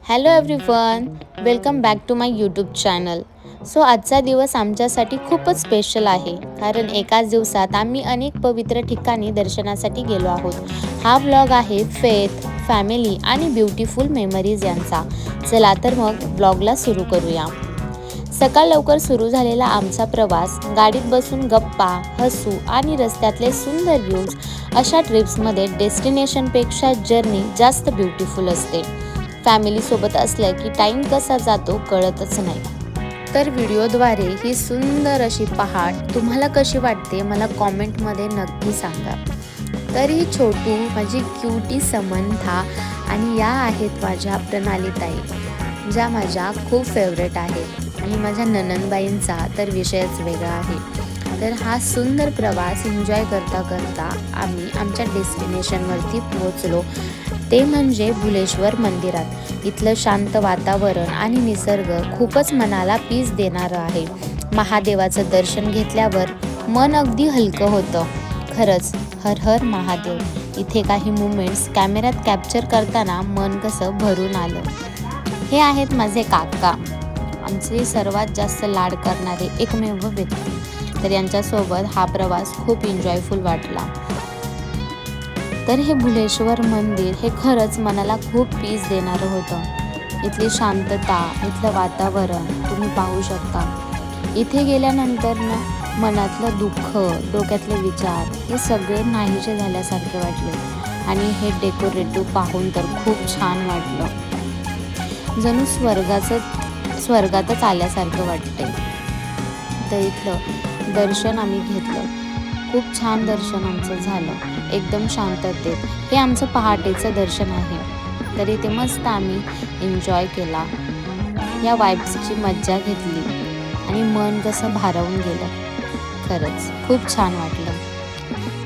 Hello everyone, welcome back to my YouTube channel. आजचा दिवस आमच्यासाठी खूपच स्पेशल आहे, कारण एकाच दिवसात आम्ही अनेक पवित्र ठिकाणी दर्शनासाठी गेलो आहोत. हा व्लॉग आहे फेथ, फॅमिली आणि ब्युटिफुल मेमरीज यांचा. चला तर मग व्लॉगला सुरू करूया. सकाळ लवकर सुरू झालेला आमचा प्रवास, गाडीत बसून गप्पा, हसू आणि रस्त्यातले सुंदर व्ह्यूज, अशा ट्रिप्समध्ये डेस्टिनेशनपेक्षा जर्नी जास्त ब्युटिफुल असते. फॅमिलीसोबत असलं की टाईम कसा जातो कळतच नाही. तर व्हिडिओद्वारे ही सुंदर अशी पहाट तुम्हाला कशी वाटते मला कॉमेंटमध्ये नक्की सांगा. तर ही छोटू माझी क्यूटी समंथा आणि या आहेत माझ्या प्रणालीताई, ज्या माझ्या खूप फेवरेट आहेत. आणि माझ्या ननंदबाईंचा तर विषयच वेगळा आहे. तर हा सुंदर प्रवास एन्जॉय करता करता आम्ही आमच्या डेस्टिनेशनवरती पोहोचलो, ते म्हणजे भुलेश्वर मंदिरात. इथलं शांत वातावरण आणि निसर्ग खूपच मनाला पीस देणारं आहे. महादेवाचं दर्शन घेतल्यावर मन अगदी हलकं होतं. खरंच हर हर महादेव. इथे काही मुमेंट्स कॅमेऱ्यात कॅप्चर करताना मन कसं भरून आलं. हे आहेत माझे काका, आमचे सर्वात जास्त लाड करणारे एकमेव व्यक्ती. तर यांच्यासोबत हा प्रवास खूप एन्जॉयफुल वाटला. तर हे भुलेश्वर मंदिर हे खरंच मनाला खूप पीस देणारं होतं. इथली शांतता, इथलं वातावरण तुम्ही पाहू शकता. इथे गेल्यानंतर ना मनातलं दुःख, डोक्यातले विचार हे सगळे नाहीसे झाल्यासारखे वाटले. आणि हे डेकोरेटिव्ह पाहून तर खूप छान वाटलं, जणू स्वर्गातच आल्यासारखं वाटते. तर इथलं दर्शन आम्ही घेतलं. खूप छान दर्शन आमचं झालं, एकदम शांततेत. हे आमचं पहाटेचं दर्शन आहे. तर इथे मस्त आम्ही एन्जॉय केला, या वाईब्सची मज्जा घेतली आणि मन कसं भारावून गेलं. खरंच खूप छान वाटलं.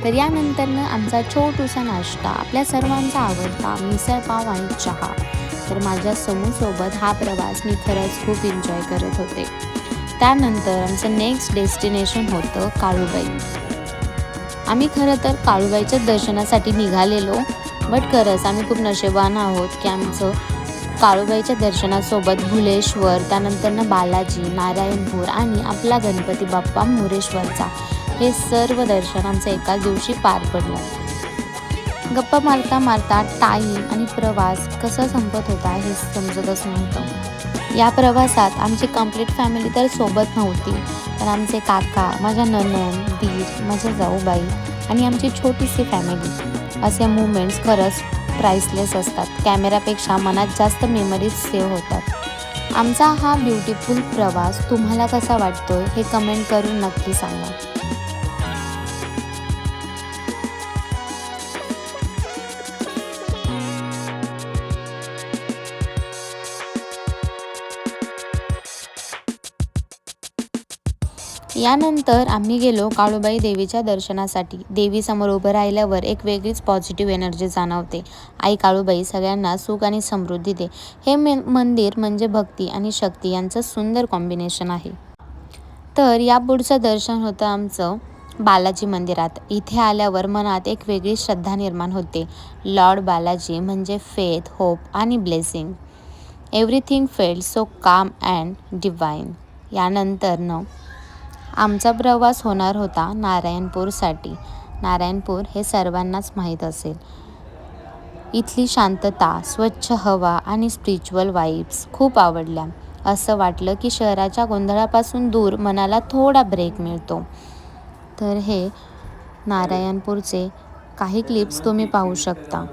तर यानंतरनं आमचा छोटूसा नाश्ता, आपल्या सर्वांचा आवडता मिसळपाव आणि चहा. तर माझ्या समूसोबत हा प्रवास मी खरंच खूप एन्जॉय करत होते. त्यानंतर आमचं नेक्स्ट डेस्टिनेशन होतं काळूबाई. आम्ही खरं तर काळूबाईच्या दर्शनासाठी निघालेलो, बट खरंच आम्ही खूप नशीबवान आहोत की आमचं काळूबाईच्या दर्शनासोबत भुलेश्वर, त्यानंतरनं बालाजी, नारायणपूर आणि आपला गणपती बाप्पा मोरेश्वरचा हे सर्व दर्शन आमचं एकाच दिवशी पार पडलं. गप्पा मारता मारता टाईम आणि प्रवास कसा संपत होता हे समजतच नव्हतं. या प्रवासात आमची कंप्लीट फॅमिली तर सोबत नव्हती, पण आमचे काका, माझ्या नणंद, दीर, माझ्या जाऊबाई आणि आमची छोटीशी फॅमिली, असे मुमेंट्स खरंच प्राइसलेस असतात. कॅमेरापेक्षा मनात जास्त मेमरीज सेव्ह होतात. आमचा हा ब्युटिफुल प्रवास तुम्हाला कसा वाटतोय हे कमेंट करून नक्की सांगा. यानंतर आम्ही गेलो काळूबाई देवीच्या दर्शनासाठी. देवीसमोर उभं राहिल्यावर एक वेगळीच पॉझिटिव्ह एनर्जी जाणवते. आई काळूबाई सगळ्यांना सुख आणि समृद्धी दे. हे मंदिर म्हणजे भक्ती आणि शक्ती यांचं सुंदर कॉम्बिनेशन आहे. तर या पुढचं दर्शन होतं आमचं बालाजी मंदिरात. इथे आल्यावर मनात एक वेगळी श्रद्धा निर्माण होते. लॉर्ड बालाजी म्हणजे फेथ, होप आणि ब्लेसिंग. एव्हरीथिंग फेल्ट सो काम अँड डिवाइन. यानंतरनं आमचा प्रवास होणार होता नारायणपूरसाठी. नारायणपूर हे सर्वांनाच माहीत असेल. इथली शांतता, स्वच्छ हवा आणि स्पिरिच्युअल वाईब्स खूप आवडल्या. असं वाटलं की शहराच्या गोंधळापासून दूर मनाला थोडा ब्रेक मिळतो. तर हे नारायणपूरचे काही क्लिप्स तुम्ही पाहू शकता.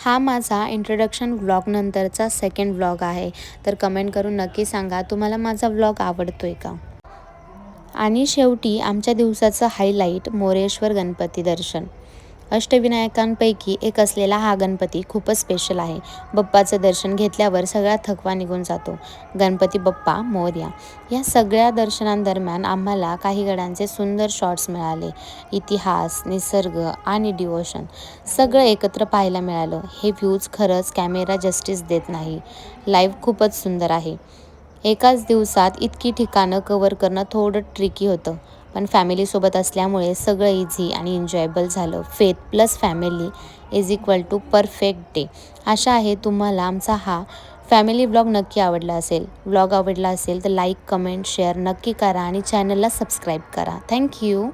हा माझा इंट्रोडक्शन व्लॉग नंतरचा सेकंड व्लॉग आहे. तर कमेंट करून नक्की सांगा तुम्हाला माझा व्लॉग आवडतोय का. आणि शेवटी आमच्या दिवसाचं हायलाईट मोरेश्वर गणपती दर्शन. अष्टविनायकांपैकी एक असलेला हा गणपती खूपच स्पेशल आहे. बाप्पाचं दर्शन घेतल्यावर सगळा थकवा निघून जातो. गणपती बाप्पा मोरया. या सगळ्या दर्शनांदरम्यान आम्हाला काही गडांचे सुंदर शॉट्स मिळाले. इतिहास, निसर्ग आणि डिवोशन सगळं एकत्र पाहायला मिळालं. हे व्ह्यूज खरंच कॅमेरा जस्टिस देत नाही. लाईव्ह खूपच सुंदर आहे. एकाच दिवसात इतकी ठिकाणं कव्हर करणं थोडं ट्रिकी होतं, पण फॅमिलीसोबत असल्यामुळे सगळं इझी आणि एन्जॉयबल झालं. Faith plus family is equal to perfect day. आशा आहे तुम्हाला आमचा हा फॅमिली व्लॉग नक्की आवडला असेल. व्लॉग आवडला असेल तर लाईक, कमेंट, शेअर नक्की करा आणि चॅनलला सबस्क्राईब करा. थँक्यू.